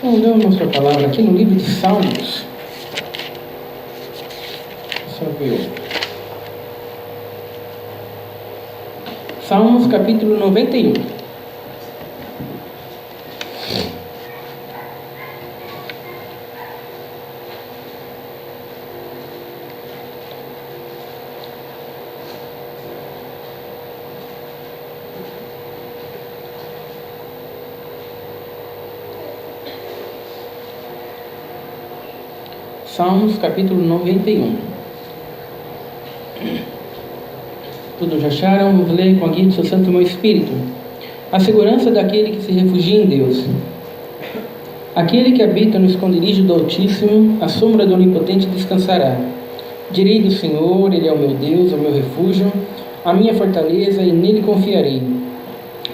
Vamos ler uma sua palavra aqui no livro de Salmos. Só ver. Salmos capítulo 91. Salmos capítulo 91. Todos já acharam? Vamos ler com a guia do seu santo meu espírito. A segurança daquele que se refugia em Deus. Aquele que habita no esconderijo do Altíssimo, a sombra do Onipotente descansará. Direi do Senhor, Ele é o meu Deus, o meu refúgio, a minha fortaleza, e nele confiarei.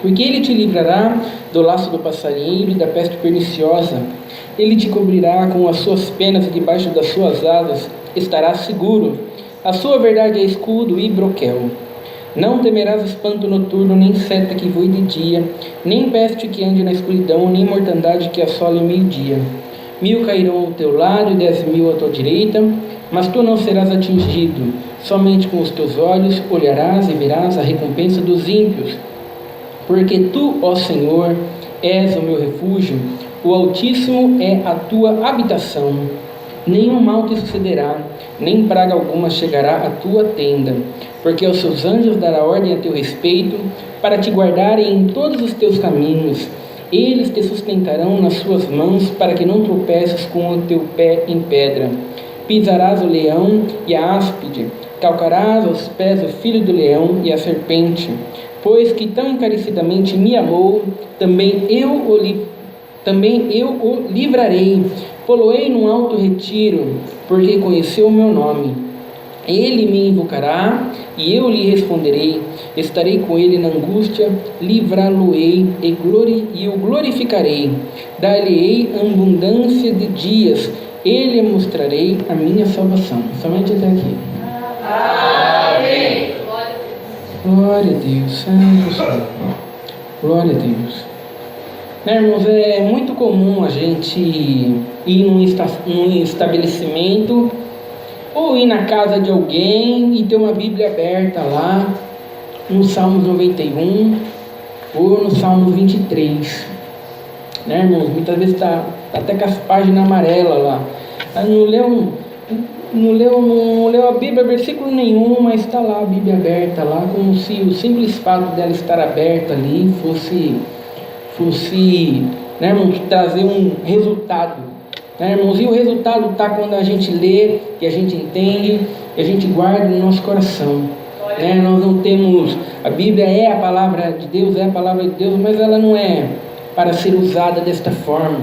Porque Ele te livrará do laço do passarinheiro e da peste perniciosa. Ele te cobrirá com as suas penas, e debaixo das suas asas estarás seguro. A sua verdade é escudo e broquel. Não temerás espanto noturno, nem seta que voe de dia, nem peste que ande na escuridão, nem mortandade que assole ao meio-dia. 1000 cairão ao teu lado e 10.000 à tua direita, mas tu não serás atingido. Somente com os teus olhos olharás e verás a recompensa dos ímpios. Porque tu, ó Senhor, és o meu refúgio, o Altíssimo é a tua habitação. Nenhum mal te sucederá, nem praga alguma chegará à tua tenda, porque aos seus anjos dará ordem a teu respeito, para te guardarem em todos os teus caminhos. Eles te sustentarão nas suas mãos, para que não tropeces com o teu pé em pedra. Pisarás o leão e a áspide, calcarás aos pés o filho do leão e a serpente. Pois que tão encarecidamente me amou, também eu o livrarei, pô-lo-ei num alto retiro, porque conheceu o meu nome. Ele me invocará, e eu lhe responderei. Estarei com ele na angústia, livrá-lo-ei e o glorificarei. Dar-lhe-ei abundância de dias, ele mostrarei a minha salvação. Somente até aqui. Amém. Glória a Deus, Santo Senhor. Glória a Deus. Né, irmãos, é muito comum a gente ir num estabelecimento ou ir na casa de alguém e ter uma Bíblia aberta lá no Salmos 91 ou no Salmos 23. Né, irmãos? Muitas vezes está até com as páginas amarelas lá. Não leu a Bíblia, versículo nenhum, mas está lá a Bíblia aberta lá, como se o simples fato dela estar aberta ali fosse, né, irmãos, trazer um resultado, né, irmãos? E o resultado está quando a gente lê, que a gente entende, que a gente guarda no nosso coração, né? Nós não temos, a Bíblia é a palavra de Deus, mas ela não é para ser usada desta forma,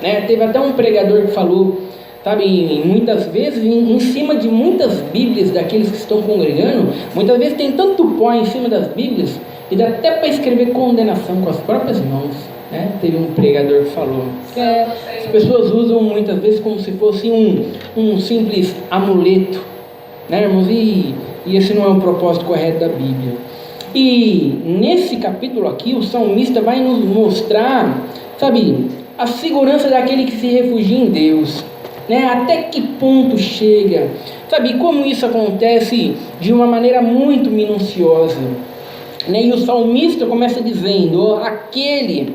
né? Teve até um pregador que falou, sabe, muitas vezes em cima de muitas Bíblias daqueles que estão congregando, muitas vezes tem tanto pó em cima das Bíblias e dá até para escrever condenação com as próprias mãos, né? Teve um pregador que falou que as pessoas usam muitas vezes como se fosse um simples amuleto, né, irmãos? E esse não é o propósito correto da Bíblia. E nesse capítulo aqui o salmista vai nos mostrar, sabe, a segurança daquele que se refugia em Deus, né? Até que ponto chega, sabe, como isso acontece de uma maneira muito minuciosa, né? E o salmista começa dizendo, ó, aquele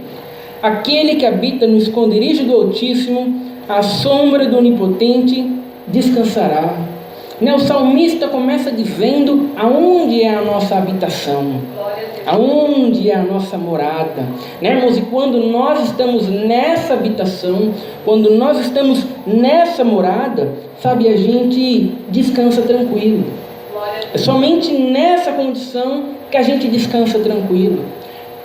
que habita no esconderijo do Altíssimo, a sombra do Onipotente descansará, né? O salmista começa dizendo aonde é a nossa habitação, aonde é a nossa morada, né, irmãos? E quando nós estamos nessa habitação, quando nós estamos nessa morada, sabe, a gente descansa tranquilo. É somente nessa condição que a gente descansa tranquilo,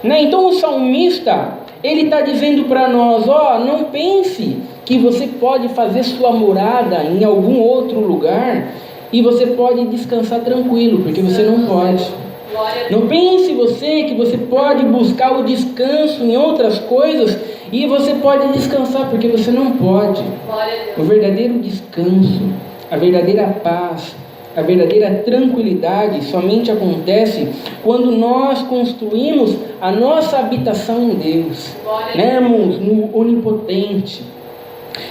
né? Então o salmista, ele está dizendo para nós, ó, não pense que você pode fazer sua morada em algum outro lugar e você pode descansar tranquilo, porque você não pode. Não pense você que você pode buscar o descanso em outras coisas e você pode descansar, porque você não pode. O verdadeiro descanso, a verdadeira paz, a verdadeira tranquilidade somente acontece quando nós construímos a nossa habitação em Deus, né, irmãos, no Onipotente.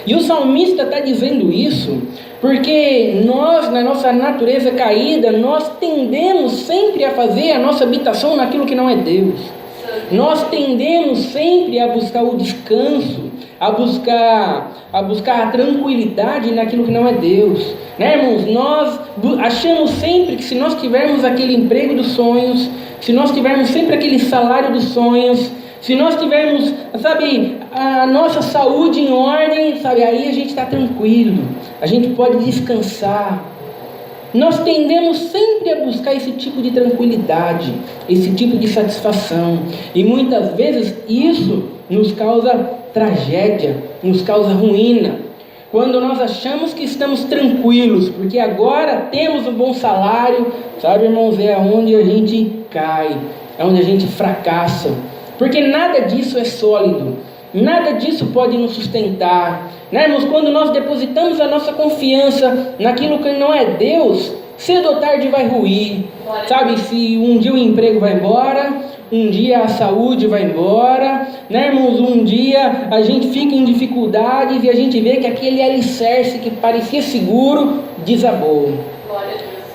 E o salmista está dizendo isso porque nós, na nossa natureza caída, nós tendemos sempre a fazer a nossa habitação naquilo que não é Deus. Nós tendemos sempre a buscar o descanso, a buscar a tranquilidade naquilo que não é Deus, né, irmãos? Nós achamos sempre que se nós tivermos aquele emprego dos sonhos, se nós tivermos sempre aquele salário dos sonhos, se nós tivermos, sabe, a nossa saúde em ordem, sabe, aí a gente está tranquilo, a gente pode descansar. Nós tendemos sempre a buscar esse tipo de tranquilidade, esse tipo de satisfação, e muitas vezes isso nos causa tragédia, nos causa ruína, quando nós achamos que estamos tranquilos, porque agora temos um bom salário, sabe, irmãos, é onde a gente cai, é onde a gente fracassa, porque nada disso é sólido, nada disso pode nos sustentar, né, irmãos? Quando nós depositamos a nossa confiança naquilo que não é Deus, cedo ou tarde vai ruir, sabe? Se um dia o emprego vai embora, um dia a saúde vai embora, né, irmãos? Um dia a gente fica em dificuldades e a gente vê que aquele alicerce que parecia seguro desabou.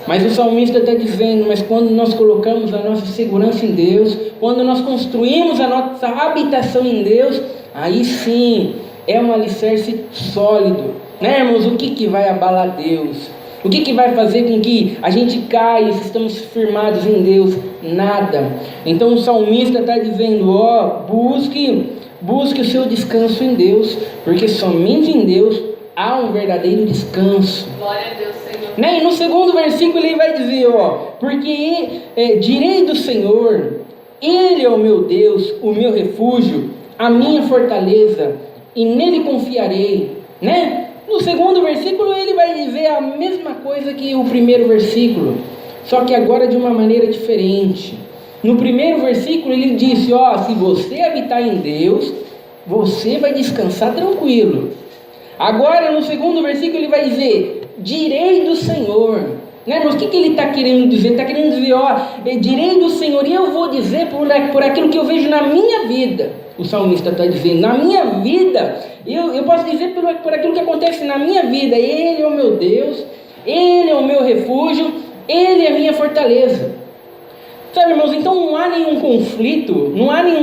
Mas o salmista está dizendo, mas quando nós colocamos a nossa segurança em Deus, quando nós construímos a nossa habitação em Deus, aí sim é um alicerce sólido, né, irmãos? O que vai abalar Deus? O que vai fazer com que a gente caia se estamos firmados em Deus? Nada. Então o salmista está dizendo, busque o seu descanso em Deus, porque somente em Deus há um verdadeiro descanso. Glória a Deus, Senhor. Né? E no segundo versículo ele vai dizer, porque direi do Senhor, Ele é o meu Deus, o meu refúgio, a minha fortaleza, e nele confiarei, né? No segundo versículo ele vai dizer a mesma coisa que o primeiro versículo, só que agora de uma maneira diferente. No primeiro versículo ele disse, se você habitar em Deus, você vai descansar tranquilo. Agora no segundo versículo ele vai dizer, direi do Senhor, né? Mas o que ele está querendo dizer? Ele está querendo dizer, direi do Senhor, e eu vou dizer por aquilo que eu vejo na minha vida. O salmista está dizendo, na minha vida, eu posso dizer por aquilo que acontece na minha vida. Ele é o meu Deus, Ele é o meu refúgio, Ele é a minha fortaleza. Sabe, irmãos, então não há nenhum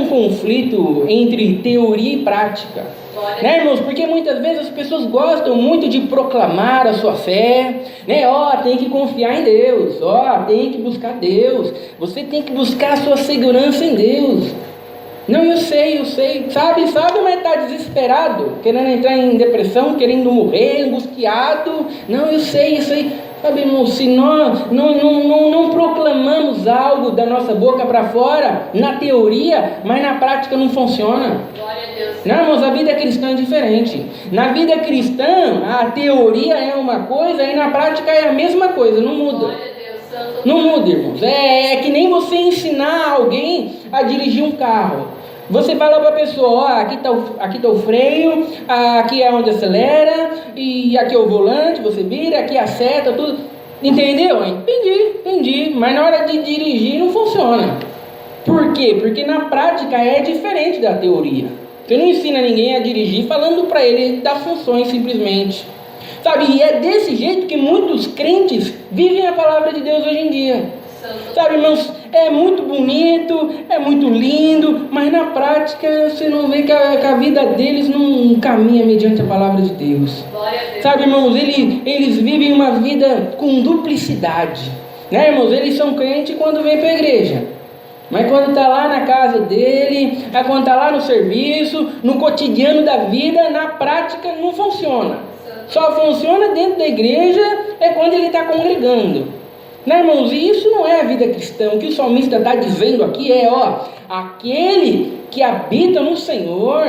conflito entre teoria e prática, né, irmãos? Porque muitas vezes as pessoas gostam muito de proclamar a sua fé, né? Tem que confiar em Deus, tem que buscar Deus, você tem que buscar a sua segurança em Deus. Não, eu sei, sabe, mas está desesperado, querendo entrar em depressão, querendo morrer, angustiado. Não, eu sei. Sabe, irmão, se nós não proclamamos algo da nossa boca para fora, na teoria, mas na prática não funciona. Glória a Deus. Não, irmãos, a vida cristã é diferente. Na vida cristã, a teoria é uma coisa e na prática é a mesma coisa, não muda. Glória a Deus, Santo. Não muda, irmãos. É que nem você ensinar alguém a dirigir um carro. Você fala para a pessoa, aqui tá o freio, aqui é onde acelera, e aqui é o volante, você vira, aqui é a seta, tudo. Entendeu? Entendi. Mas na hora de dirigir não funciona. Por quê? Porque na prática é diferente da teoria. Você não ensina ninguém a dirigir falando para ele das funções simplesmente. Sabe, e é desse jeito que muitos crentes vivem a palavra de Deus hoje em dia. Sabe, irmãos, é muito bonito, é muito lindo, mas na prática você não vê que a vida deles não caminha mediante a palavra de Deus. Sabe, irmãos, eles vivem uma vida com duplicidade, né, irmãos? Eles são crentes quando vêm para a igreja, mas quando está lá na casa dele, quando está lá no serviço, no cotidiano da vida, na prática não funciona. Só funciona dentro da igreja quando ele está congregando. Né, irmãos? E isso não é a vida cristã. O que o salmista está dizendo aqui é, aquele que habita no Senhor,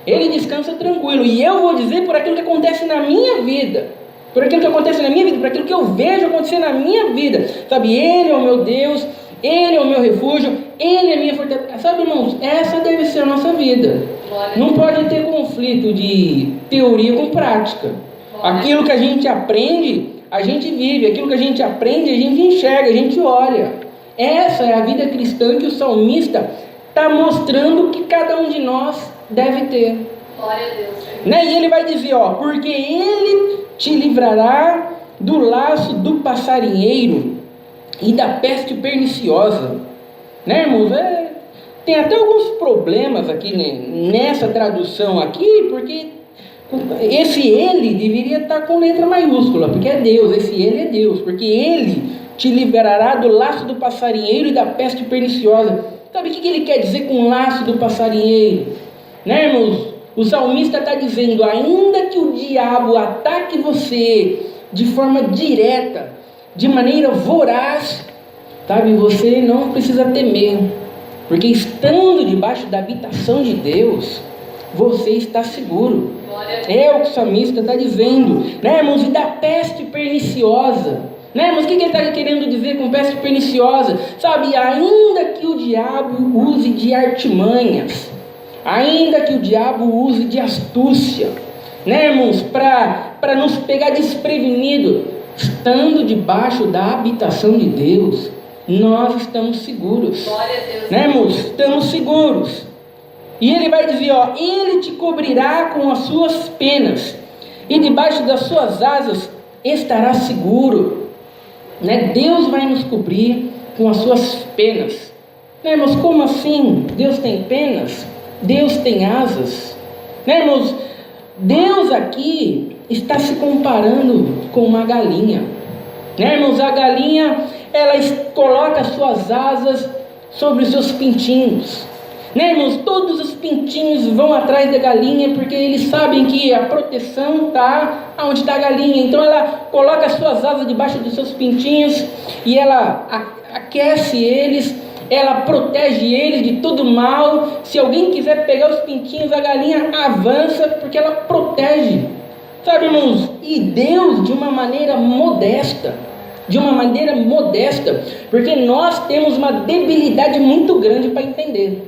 ele descansa tranquilo. E eu vou dizer por aquilo que acontece na minha vida, por aquilo que acontece na minha vida, por aquilo que eu vejo acontecer na minha vida. Sabe, Ele é o meu Deus, Ele é o meu refúgio, Ele é a minha fortaleza. Sabe, irmãos, essa deve ser a nossa vida. Não pode ter conflito de teoria com prática. Aquilo que a gente aprende a gente vive, aquilo que a gente aprende, a gente enxerga, a gente olha. Essa é a vida cristã que o salmista está mostrando que cada um de nós deve ter. Glória a Deus. Né? E ele vai dizer, porque ele te livrará do laço do passarinheiro e da peste perniciosa. Né, irmãos? Tem até alguns problemas aqui, né, nessa tradução aqui, porque esse ele deveria estar com letra maiúscula, porque é Deus, esse ele é Deus, porque ele te livrará do laço do passarinheiro e da peste perniciosa. Sabe o que ele quer dizer com laço do passarinheiro? Né, irmãos? O salmista está dizendo, ainda que o diabo ataque você de forma direta, de maneira voraz, sabe, você não precisa temer, porque estando debaixo da habitação de Deus, você está seguro. É o que o salmista está dizendo, né, irmãos? E da peste perniciosa, né, irmãos? O que ele está querendo dizer com peste perniciosa? Sabe, ainda que o diabo use de artimanhas, ainda que o diabo use de astúcia, né, irmãos? Para nos pegar desprevenido, estando debaixo da habitação de Deus, nós estamos seguros. Glória a Deus. Né, irmãos? Estamos seguros. E ele vai dizer, ele te cobrirá com as suas penas, e debaixo das suas asas estará seguro. Né? Deus vai nos cobrir com as suas penas. Né, irmãos? Como assim? Deus tem penas? Deus tem asas? Né, irmãos? Deus aqui está se comparando com uma galinha. Né, irmãos? A galinha, ela coloca as suas asas sobre os seus pintinhos. Né, irmãos? Todos os pintinhos vão atrás da galinha, porque eles sabem que a proteção está onde está a galinha. Então ela coloca as suas asas debaixo dos seus pintinhos e ela aquece eles, ela protege eles de todo mal. Se alguém quiser pegar os pintinhos, a galinha avança, porque ela protege. Sabe, irmãos? E Deus, de uma maneira modesta, porque nós temos uma debilidade muito grande para entender.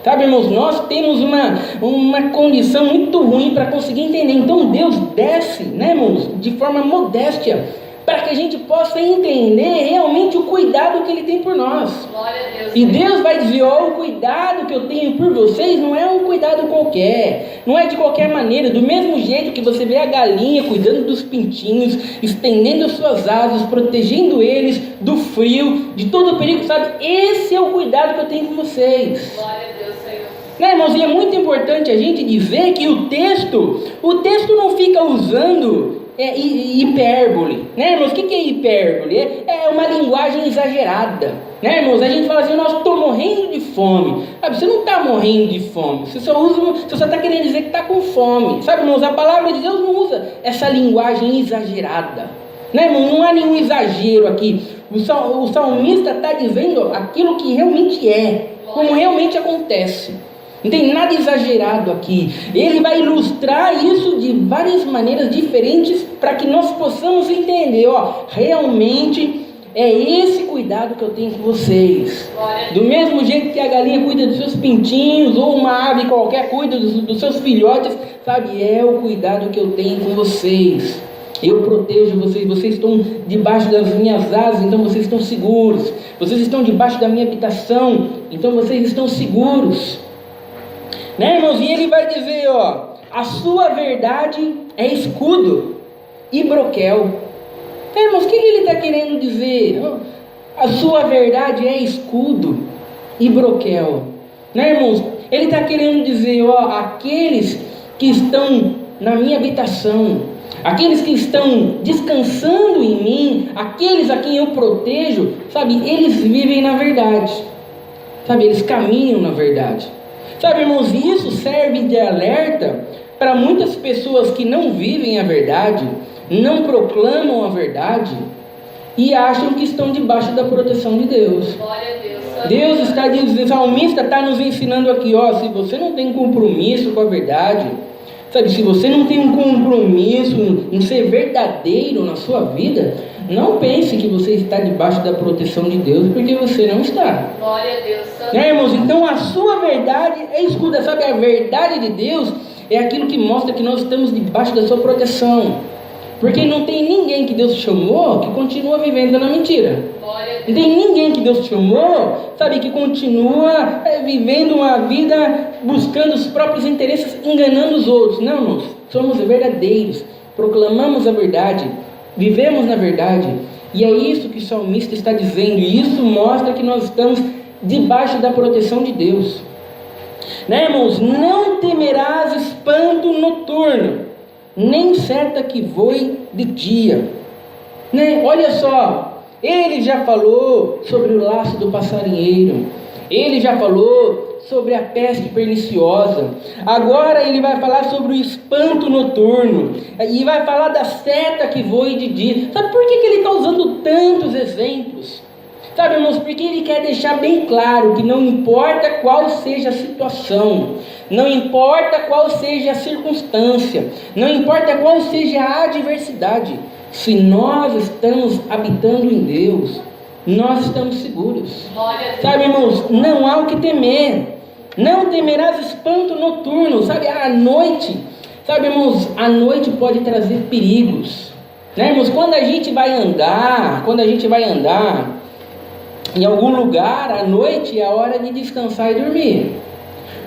Sabe, irmãos, nós temos uma condição muito ruim para conseguir entender. Então Deus desce, né, irmãos, de forma modéstia, para que a gente possa entender realmente o cuidado que Ele tem por nós. Glória a Deus. E Deus vai dizer, o cuidado que eu tenho por vocês não é um cuidado qualquer, não é de qualquer maneira. Do mesmo jeito que você vê a galinha cuidando dos pintinhos, estendendo as suas asas, protegendo eles do frio, de todo o perigo, sabe? Esse é o cuidado que eu tenho com vocês. Glória a Deus, Senhor. Né, irmãos? E é muito importante a gente dizer que o texto não fica usando hipérbole, né, irmãos? O que é hipérbole? É uma linguagem exagerada, né, irmãos? A gente fala assim, nós estou morrendo de fome. Sabe, você não está morrendo de fome, você só está querendo dizer que está com fome, sabe, irmãos? A palavra de Deus não usa essa linguagem exagerada, né, irmão? Não há nenhum exagero aqui. O salmista está dizendo aquilo que realmente é, como realmente acontece. Não tem nada exagerado aqui. Ele vai ilustrar isso de várias maneiras diferentes para que nós possamos entender, realmente é esse cuidado que eu tenho com vocês. Do mesmo jeito que a galinha cuida dos seus pintinhos, ou uma ave qualquer cuida dos seus filhotes, sabe? É o cuidado que eu tenho com vocês. Eu protejo vocês, vocês estão debaixo das minhas asas, então vocês estão seguros. Vocês estão debaixo da minha habitação, então vocês estão seguros. Né, irmãos? E ele vai dizer, a sua verdade é escudo e broquel. Né, irmãos? O que ele está querendo dizer? A sua verdade é escudo e broquel. Né, irmãos? Ele está querendo dizer, aqueles que estão na minha habitação, aqueles que estão descansando em mim, aqueles a quem eu protejo, sabe, eles vivem na verdade, sabe, eles caminham na verdade. Sabe, irmãos, isso serve de alerta para muitas pessoas que não vivem a verdade, não proclamam a verdade e acham que estão debaixo da proteção de Deus. Glória a Deus. Deus está dizendo, o salmista está nos ensinando aqui, se você não tem compromisso com a verdade, sabe, se você não tem um compromisso em ser verdadeiro na sua vida, não pense que você está debaixo da proteção de Deus, porque você não está. Glória a Deus. Né, irmãos? Então a sua verdade é escudo, sabe? A verdade de Deus é aquilo que mostra que nós estamos debaixo da sua proteção. Porque não tem ninguém que Deus chamou que continua vivendo na mentira. Não tem ninguém que Deus chamou, sabe, que continua vivendo uma vida buscando os próprios interesses, enganando os outros. Não, irmãos, somos verdadeiros, proclamamos a verdade, vivemos na verdade. E é isso que o salmista está dizendo, e isso mostra que nós estamos debaixo da proteção de Deus. Né, irmãos? Não temerás espanto noturno, nem seta que voe de dia. Né? Olha só, ele já falou sobre o laço do passarinheiro, ele já falou sobre a peste perniciosa, agora ele vai falar sobre o espanto noturno, e vai falar da seta que voe de dia. Sabe por que ele está usando tantos exemplos? Sabe, irmãos, porque ele quer deixar bem claro que não importa qual seja a situação, não importa qual seja a circunstância, não importa qual seja a adversidade, se nós estamos habitando em Deus, nós estamos seguros. Sabe, irmãos, não há o que temer. Não temerás espanto noturno. Sabe, à noite, sabe, irmãos, a noite pode trazer perigos. Né, irmãos, quando a gente vai andar em algum lugar, à noite é a hora de descansar e dormir.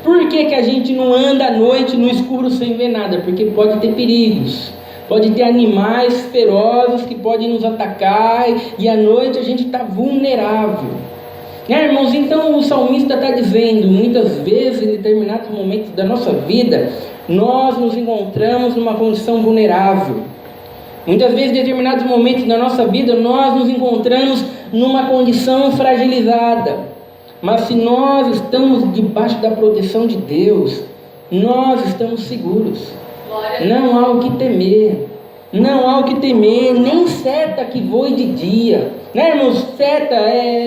Por que a gente não anda à noite no escuro sem ver nada? Porque pode ter perigos. Pode ter animais ferozes que podem nos atacar, e à noite a gente está vulnerável. Né, irmãos? Então o salmista está dizendo, muitas vezes em determinados momentos da nossa vida, nós nos encontramos numa condição vulnerável. Muitas vezes em determinados momentos da nossa vida, nós nos encontramos numa condição fragilizada. Mas se nós estamos debaixo da proteção de Deus, nós estamos seguros. Não há o que temer, não há o que temer, nem seta que voe de dia. Né, irmãos? Seta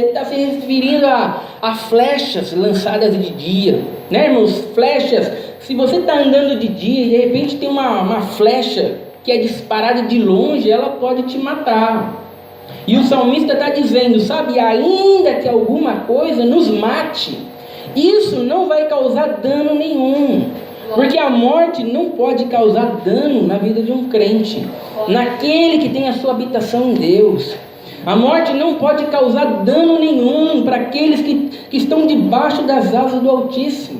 está se referindo a flechas lançadas de dia. Né, irmãos? Flechas, se você está andando de dia e de repente tem uma flecha que é disparada de longe, ela pode te matar. E o salmista está dizendo, sabe, ainda que alguma coisa nos mate, isso não vai causar dano nenhum. Porque a morte não pode causar dano na vida de um crente, naquele que tem a sua habitação em Deus. A morte não pode causar dano nenhum para aqueles que estão debaixo das asas do Altíssimo.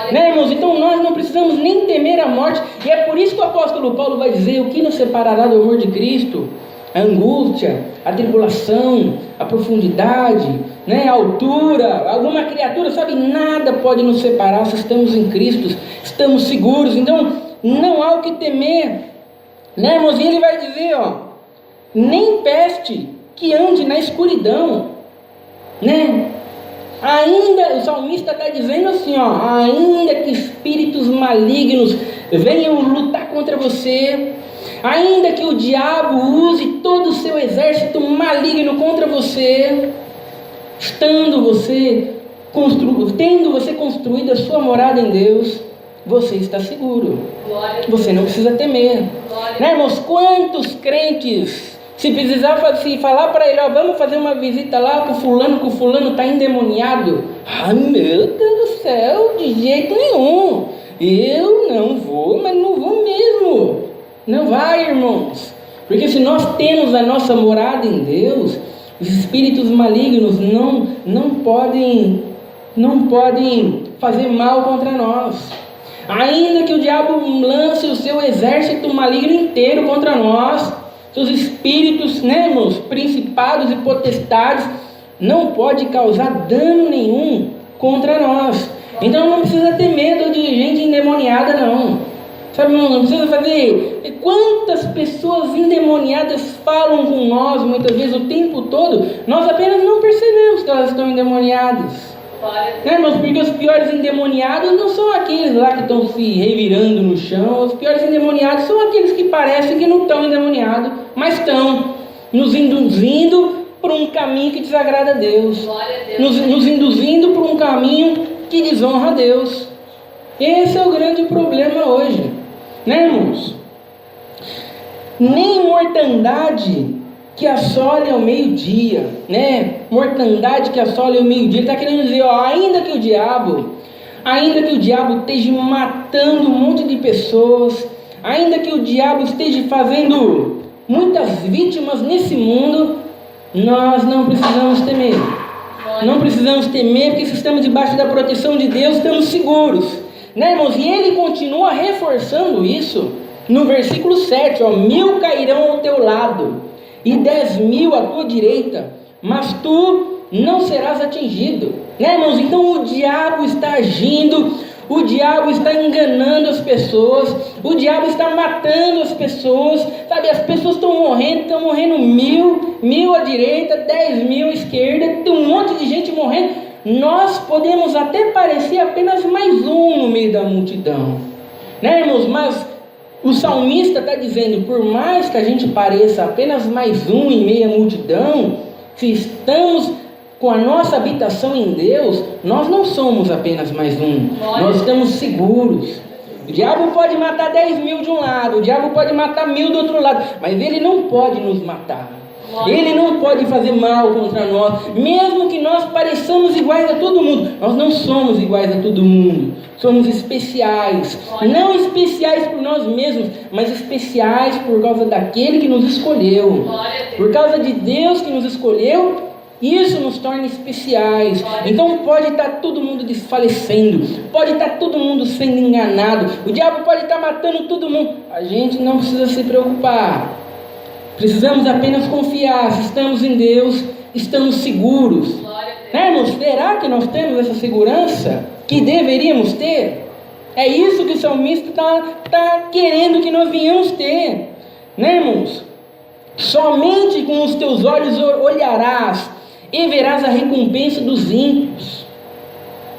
Né, irmãos? Então nós não precisamos nem temer a morte. E é por isso que o apóstolo Paulo vai dizer, o que nos separará do amor de Cristo? A angústia, a tribulação, a profundidade, né, a altura, alguma criatura, sabe, nada pode nos separar se estamos em Cristo, estamos seguros. Então não há o que temer, né, irmãos? E ele vai dizer, nem peste que ande na escuridão, né? Ainda, o salmista está dizendo assim, ainda que espíritos malignos venham lutar contra você, ainda que o diabo use todo o seu exército maligno contra você, tendo você construído a sua morada em Deus, você está seguro. Você não precisa temer. Né, irmãos? Quantos crentes, se precisar falar para ele, vamos fazer uma visita lá com o fulano está endemoniado. Ai, meu Deus do céu, de jeito nenhum. Eu não vou, mas não vou mesmo. Não vai, irmãos. Porque se nós temos a nossa morada em Deus, os espíritos malignos não podem fazer mal contra nós. Ainda que o diabo lance o seu exército maligno inteiro contra nós, seus espíritos, né, irmãos, principados e potestades, não pode causar dano nenhum contra nós. Então não precisa ter medo de gente endemoniada, não. Sabe, irmão, não precisa fazer. Quantas pessoas endemoniadas falam com nós muitas vezes o tempo todo, nós apenas não percebemos que elas estão endemoniadas. Né, irmãos? Porque os piores endemoniados não são aqueles lá que estão se revirando no chão. Os piores endemoniados são aqueles que parecem que não estão endemoniados, mas estão nos induzindo por um caminho que desagrada a Deus, nos induzindo por um caminho que desonra a Deus. Esse é o grande problema hoje, né, irmãos? Nem mortandade que assole ao meio-dia, né? Mortandade que assole ao meio-dia. Ele está querendo dizer, ainda que o diabo esteja matando um monte de pessoas, ainda que o diabo esteja fazendo muitas vítimas nesse mundo, nós não precisamos temer. Não precisamos temer, porque se estamos debaixo da proteção de Deus, estamos seguros. Né, irmãos? E ele continua reforçando isso no versículo 7, 1000 cairão ao teu lado e 10.000 à tua direita, mas tu não serás atingido. Né, irmãos? Então o diabo está agindo, o diabo está enganando as pessoas, o diabo está matando as pessoas, sabe? As pessoas estão morrendo 1000 à direita, 10.000 à esquerda, tem um monte de gente morrendo. Nós podemos até parecer apenas mais um no meio da multidão, né, irmãos? Mas o salmista está dizendo, por mais que a gente pareça apenas mais um em meio à multidão, se estamos com a nossa habitação em Deus, nós não somos apenas mais um, nós estamos seguros. O diabo pode matar 10.000 de um lado, o diabo pode matar 1.000 do outro lado, mas ele não pode nos matar. Ele não pode fazer mal contra nós, mesmo que nós pareçamos iguais a todo mundo. Nós não somos iguais a todo mundo, somos especiais. Não especiais por nós mesmos, mas especiais por causa daquele que nos escolheu. Por causa de Deus que nos escolheu, isso nos torna especiais. Então pode estar todo mundo desfalecendo, pode estar todo mundo sendo enganado, o diabo pode estar matando todo mundo. A gente não precisa se preocupar. Precisamos apenas confiar. Se estamos em Deus, estamos seguros. Né, irmãos? Será que nós temos essa segurança que deveríamos ter? É isso que o salmista está querendo que nós venhamos ter. Né, irmãos? Somente com os teus olhos olharás e verás a recompensa dos ímpios.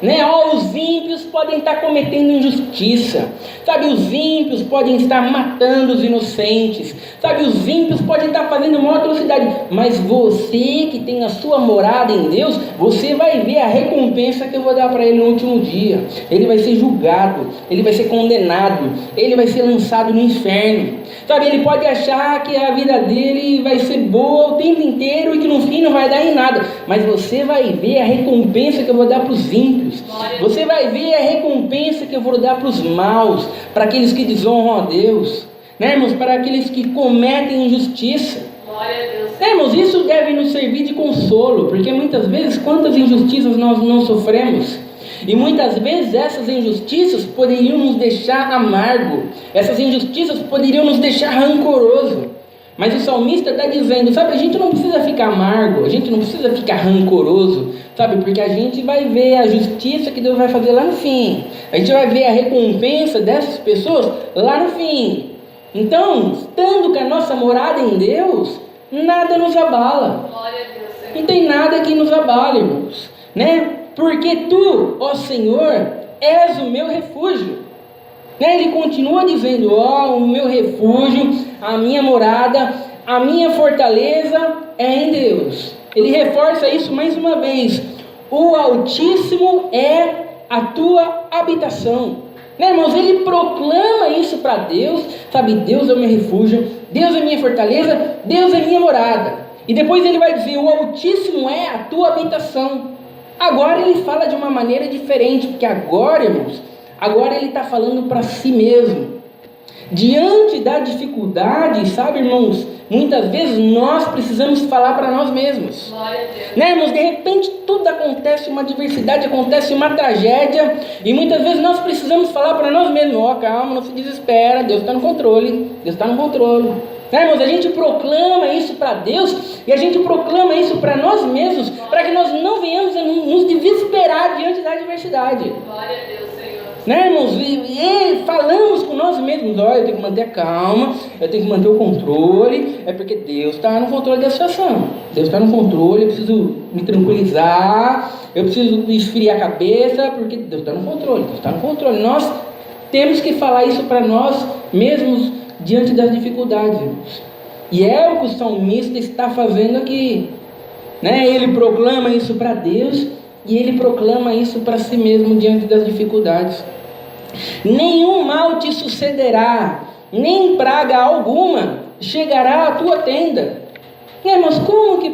Né? Os ímpios podem estar cometendo injustiça, sabe? Os ímpios podem estar matando os inocentes, sabe? Os ímpios podem estar fazendo uma atrocidade, mas você que tem a sua morada em Deus, você vai ver a recompensa que eu vou dar para ele no último dia. Ele vai ser julgado, ele vai ser condenado, ele vai ser lançado no inferno, sabe? Ele pode achar que a vida dele vai ser boa o tempo inteiro e que no fim não vai dar em nada, mas você vai ver a recompensa que eu vou dar para os ímpios. Você vai ver a recompensa que eu vou dar para os maus, para aqueles que desonram a Deus, né, irmãos? Para aqueles que cometem injustiça. Glória a Deus. Né, irmãos? Isso deve nos servir de consolo, porque muitas vezes quantas injustiças nós não sofremos, e muitas vezes essas injustiças poderiam nos deixar amargo, essas injustiças poderiam nos deixar rancoroso. Mas o salmista está dizendo, sabe, a gente não precisa ficar amargo, a gente não precisa ficar rancoroso, sabe, porque a gente vai ver a justiça que Deus vai fazer lá no fim, a gente vai ver a recompensa dessas pessoas lá no fim. Então, estando com a nossa morada em Deus, nada nos abala. Glória a Deus, Senhor. Não tem nada que nos abale, irmãos, né? Porque tu, ó Senhor, és o meu refúgio. Né? Ele continua dizendo, o meu refúgio, a minha morada, a minha fortaleza é em Deus. Ele reforça isso mais uma vez. O Altíssimo é a tua habitação. Né, irmãos? Ele proclama isso para Deus, sabe? Deus é o meu refúgio, Deus é minha fortaleza, Deus é minha morada. E depois ele vai dizer, o Altíssimo é a tua habitação. Agora ele fala de uma maneira diferente, porque agora, irmãos, agora ele está falando para si mesmo. Diante da dificuldade, sabe, irmãos, muitas vezes nós precisamos falar para nós mesmos. Glória a Deus. Né, irmãos? De repente tudo acontece, uma adversidade, acontece uma tragédia, e muitas vezes nós precisamos falar para nós mesmos, calma, não se desespera, Deus está no controle, Deus está no controle. Né, irmãos? A gente proclama isso para Deus, e a gente proclama isso para nós mesmos, para que nós não venhamos a nos desesperar diante da adversidade. Glória a Deus, Senhor. Né, irmãos? E falamos com nós mesmos, eu tenho que manter a calma, eu tenho que manter o controle, é porque Deus está no controle da situação, Deus está no controle, eu preciso me tranquilizar, eu preciso esfriar a cabeça, porque Deus está no controle, Deus está no controle. Nós temos que falar isso para nós mesmos diante das dificuldades, irmãos. E é o que o salmista está fazendo aqui, né? Ele proclama isso para Deus e ele proclama isso para si mesmo diante das dificuldades. Nenhum mal te sucederá, nem praga alguma chegará à tua tenda. Mas como que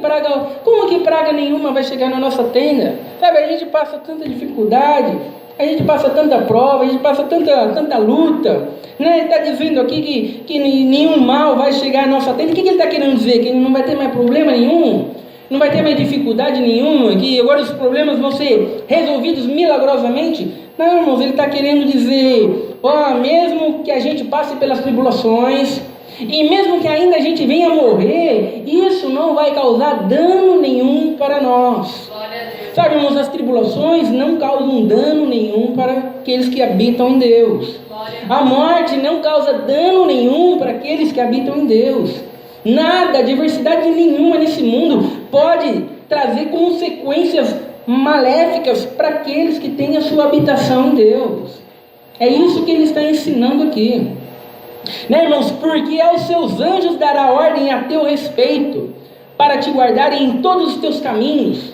praga nenhuma vai chegar na nossa tenda? Sabe, a gente passa tanta dificuldade, A gente passa tanta prova, a gente passa tanta luta, né? Ele está dizendo aqui que nenhum mal vai chegar à nossa tenda. O que ele está querendo dizer? Que não vai ter mais problema nenhum, não vai ter mais dificuldade nenhuma, que agora os problemas vão ser resolvidos milagrosamente? Não, irmãos, ele está querendo dizer, mesmo que a gente passe pelas tribulações, e mesmo que ainda a gente venha a morrer, isso não vai causar dano nenhum para nós. Sabe, irmãos, as tribulações não causam dano nenhum para aqueles que habitam em Deus. A morte não causa dano nenhum para aqueles que habitam em Deus. Nada, adversidade nenhuma nesse mundo pode trazer consequências maléficas para aqueles que têm a sua habitação em Deus. É isso que ele está ensinando aqui. Né, irmãos? Porque aos seus anjos dará ordem a teu respeito, para te guardarem em todos os teus caminhos.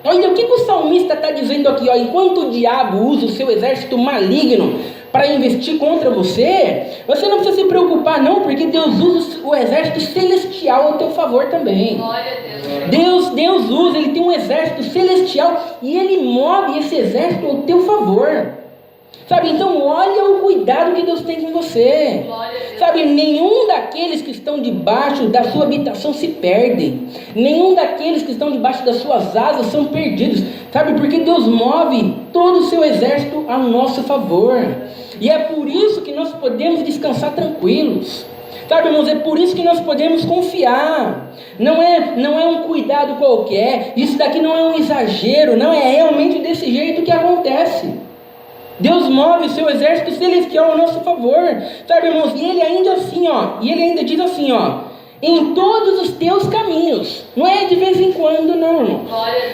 Olha o que o salmista está dizendo aqui, enquanto o diabo usa o seu exército maligno para investir contra você, você não precisa se preocupar não, porque Deus usa o exército celestial ao teu favor também. Deus usa, ele tem um exército celestial e ele move esse exército ao teu favor. Sabe, então olha o cuidado que Deus tem com você. Sabe, nenhum daqueles que estão debaixo da sua habitação se perdem. Nenhum daqueles que estão debaixo das suas asas são perdidos. Sabe, porque Deus move todo o seu exército a nosso favor. E é por isso que nós podemos descansar tranquilos. Sabe, irmãos, é por isso que nós podemos confiar. Não é um cuidado qualquer. Isso daqui não é um exagero. Não, é realmente desse jeito que acontece. Deus move o seu exército celestial ao nosso favor, sabe, irmãos? E ele ainda assim, e ele ainda diz assim, em todos os teus caminhos. Não é de vez em quando, não, irmão.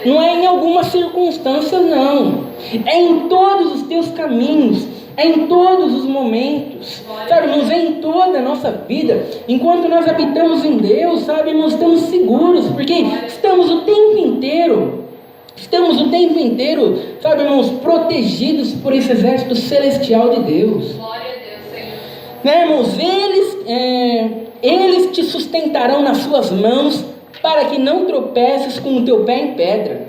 Não é em algumas circunstâncias, não. É em todos os teus caminhos, é em todos os momentos, sabe, irmãos? É em toda a nossa vida. Enquanto nós habitamos em Deus, sabe, irmãos, estamos seguros, porque estamos o tempo inteiro, sabe, irmãos, protegidos por esse exército celestial de Deus. Glória a Deus, Senhor. Né, irmãos, eles te sustentarão nas suas mãos, para que não tropeces com o teu pé em pedra.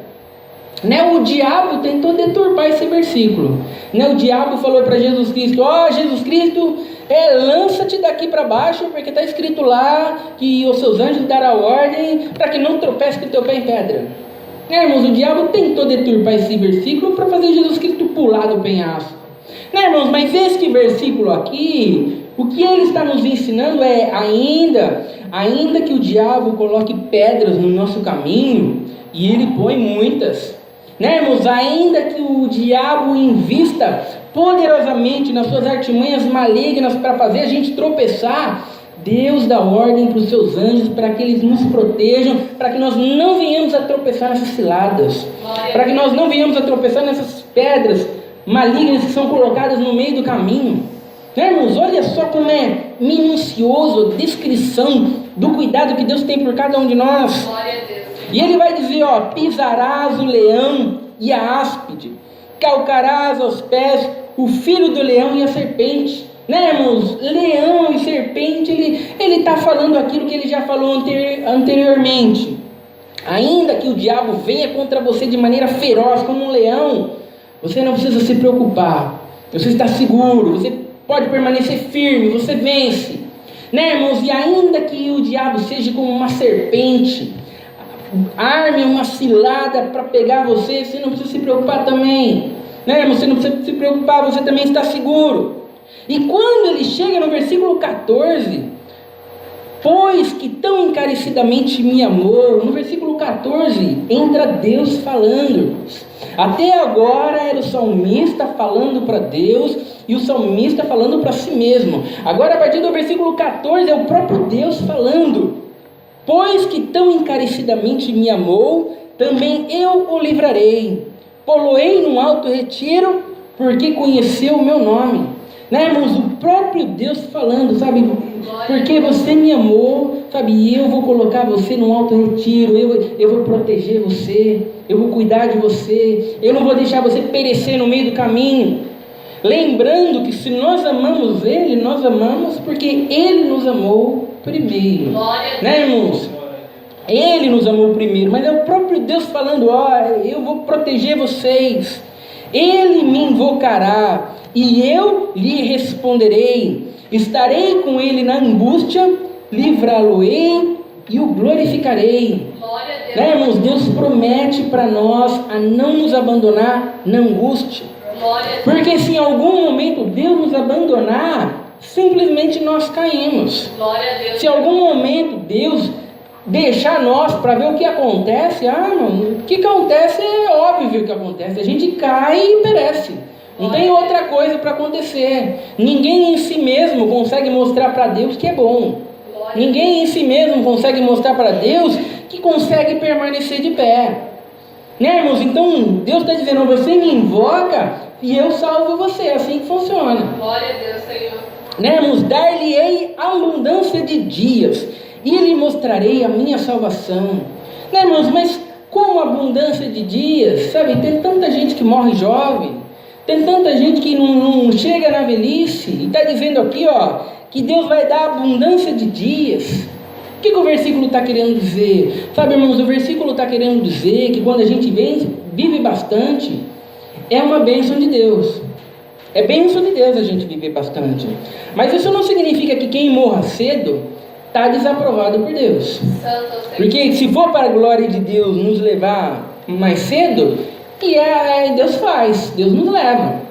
Né, o diabo tentou deturpar esse versículo. Né, o diabo falou para Jesus Cristo, Jesus Cristo, lança-te daqui para baixo, porque está escrito lá que os seus anjos darão ordem para que não tropece com o teu pé em pedra. Irmãos, o diabo tentou deturpar esse versículo para fazer Jesus Cristo pular do penhasco. Irmãos, mas este versículo aqui, o que ele está nos ensinando é, ainda que o diabo coloque pedras no nosso caminho, e ele põe muitas, irmãos, ainda que o diabo invista poderosamente nas suas artimanhas malignas para fazer a gente tropeçar, Deus dá ordem para os seus anjos para que eles nos protejam, para que nós não venhamos a tropeçar nessas ciladas, para que nós não venhamos a tropeçar nessas pedras malignas que são colocadas no meio do caminho. Irmãos, olha só como é minucioso a descrição do cuidado que Deus tem por cada um de nós. E ele vai dizer, pisarás o leão e a áspide, calcarás aos pés o filho do leão e a serpente. Irmãos, leão e serpente, ele está falando aquilo que ele já falou anteriormente. Ainda que o diabo venha contra você de maneira feroz, como um leão, você não precisa se preocupar, você está seguro, você pode permanecer firme, você vence. Irmãos, e ainda que o diabo seja como uma serpente, arme uma cilada para pegar você, você não precisa se preocupar também. Irmãos, você não precisa se preocupar, você também está seguro. E quando ele chega no versículo 14, pois que tão encarecidamente me amou, no versículo 14, entra Deus falando. Até agora era o salmista falando para Deus, e o salmista falando para si mesmo. Agora a partir do versículo 14 é o próprio Deus falando. Pois que tão encarecidamente me amou, também eu o livrarei. Poloei num alto retiro, porque conheceu o meu nome. Irmãos, o próprio Deus falando, sabe, porque você me amou, sabe, e eu vou colocar você num alto retiro, eu vou proteger você, eu vou cuidar de você, eu não vou deixar você perecer no meio do caminho. Lembrando que se nós amamos Ele, nós amamos porque Ele nos amou primeiro, irmãos? Ele nos amou primeiro, mas é o próprio Deus falando, eu vou proteger vocês, Ele me invocará e eu lhe responderei. Estarei com ele na angústia, livrá-lo-ei e o glorificarei. Glória a Deus. Né, irmãos? Deus promete para nós a não nos abandonar na angústia. Glória a Deus. Porque se em algum momento Deus nos abandonar, simplesmente nós caímos. Glória a Deus. Se em algum momento Deus deixar nós para ver o que acontece, irmão, o que acontece é óbvio que acontece. A gente cai e perece. Não tem outra coisa para acontecer. Ninguém em si mesmo consegue mostrar para Deus que é bom. Ninguém em si mesmo consegue mostrar para Deus que consegue permanecer de pé. Né, irmãos? Então Deus está dizendo, você me invoca e eu salvo você. É assim que funciona. Glória a Deus, Senhor. Né, irmãos? Dar-lhe-ei abundância de dias e lhe mostrarei a minha salvação. Né, irmãos? Mas como abundância de dias? Sabe, tem tanta gente que morre jovem. Tem tanta gente que não chega na velhice. E está dizendo aqui, que Deus vai dar abundância de dias. O que o versículo está querendo dizer? Sabe, irmãos, o versículo está querendo dizer que quando a gente vive bastante, é uma bênção de Deus. É bênção de Deus a gente viver bastante. Mas isso não significa que quem morra cedo está desaprovado por Deus. Porque se for para a glória de Deus nos levar mais cedo, Deus faz, Deus nos leva.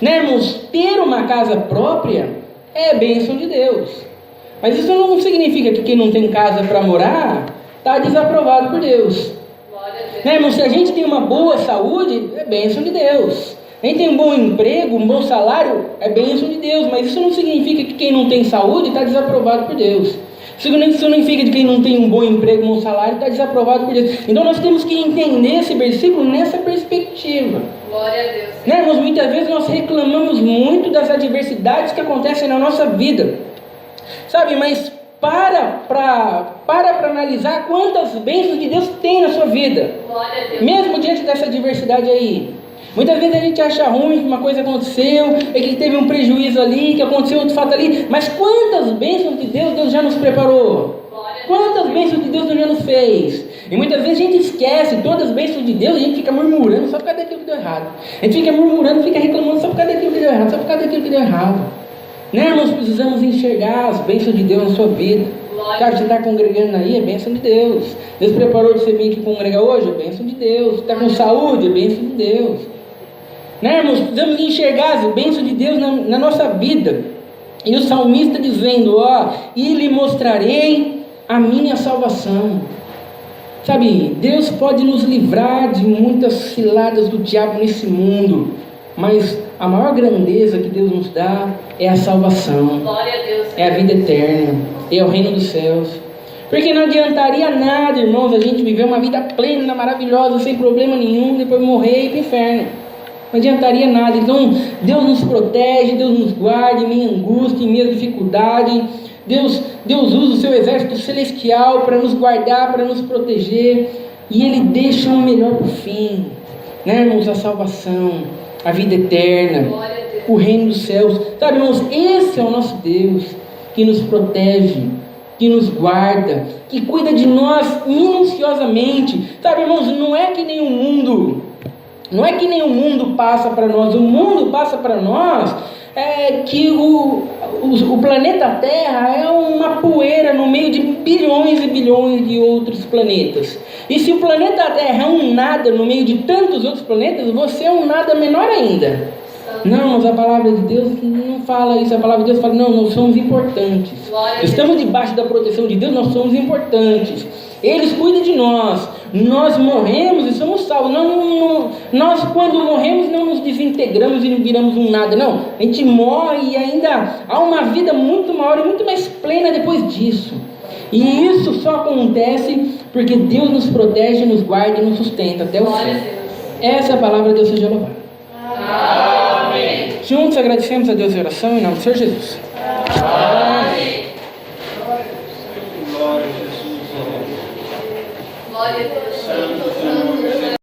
Né, irmãos? Ter uma casa própria é bênção de Deus. Mas isso não significa que quem não tem casa para morar está desaprovado por Deus. Né, irmãos? Se a gente tem uma boa saúde, é bênção de Deus. A gente tem um bom emprego, um bom salário, é bênção de Deus. Mas isso não significa que quem não tem saúde está desaprovado por Deus. Isso não significa que quem não tem um bom emprego, um bom salário, está desaprovado por Deus. Então nós temos que entender esse versículo nessa perspectiva. Glória a Deus. Né, irmãos? Muitas vezes nós reclamamos muito das adversidades que acontecem na nossa vida. Sabe, mas para analisar quantas bênçãos de Deus tem na sua vida. Glória a Deus. Mesmo diante dessa adversidade aí. Muitas vezes a gente acha ruim que uma coisa aconteceu, é que teve um prejuízo ali, que aconteceu outro fato ali, mas quantas bênçãos de Deus já nos preparou? Quantas bênçãos de Deus já nos fez? E muitas vezes a gente esquece todas as bênçãos de Deus, a gente fica murmurando só por causa daquilo que deu errado. A gente fica murmurando, fica reclamando só por causa daquilo que deu errado, só por causa daquilo que deu errado. Né, irmãos? Precisamos enxergar as bênçãos de Deus na sua vida. Sabe, você está congregando aí, é bênção de Deus. Deus preparou você vir aqui congregar hoje, é bênção de Deus. Está com saúde, é bênção de Deus. Né, irmãos? Precisamos enxergar as bênçãos de Deus na nossa vida. E o salmista dizendo, e lhe mostrarei a minha salvação. Sabe, Deus pode nos livrar de muitas ciladas do diabo nesse mundo, mas a maior grandeza que Deus nos dá é a salvação. Glória a Deus. É a vida eterna, é o reino dos céus. Porque não adiantaria nada, irmãos, a gente viver uma vida plena, maravilhosa, sem problema nenhum, depois morrer e ir para o inferno. Não adiantaria nada. Então Deus nos protege, Deus nos guarda em minha angústia, em minha dificuldade. Deus usa o seu exército celestial para nos guardar, para nos proteger. E Ele deixa o melhor para o fim, né, irmãos? A salvação, a vida eterna, o reino dos céus. Sabe, irmãos, esse é o nosso Deus, que nos protege, que nos guarda, que cuida de nós minuciosamente. Sabe, irmãos, não é que nem o mundo passa para nós. O mundo passa para nós que o planeta Terra é uma poeira no meio de bilhões e bilhões de outros planetas. E se o planeta Terra é um nada no meio de tantos outros planetas, você é um nada menor ainda. Não, mas a palavra de Deus não fala isso. A palavra de Deus fala, não, nós somos importantes. Estamos debaixo da proteção de Deus, nós somos importantes. Eles cuidam de nós. Nós morremos e somos salvos. Nós, quando morremos, não nos desintegramos e não viramos um nada. Não, a gente morre e ainda há uma vida muito maior e muito mais plena depois disso. E isso só acontece porque Deus nos protege, nos guarda e nos sustenta até o fim. Essa é a palavra de Deus, seja louvado. Amém. Juntos agradecemos a Deus em oração em nome do Senhor Jesus. Amém. Glória a Deus.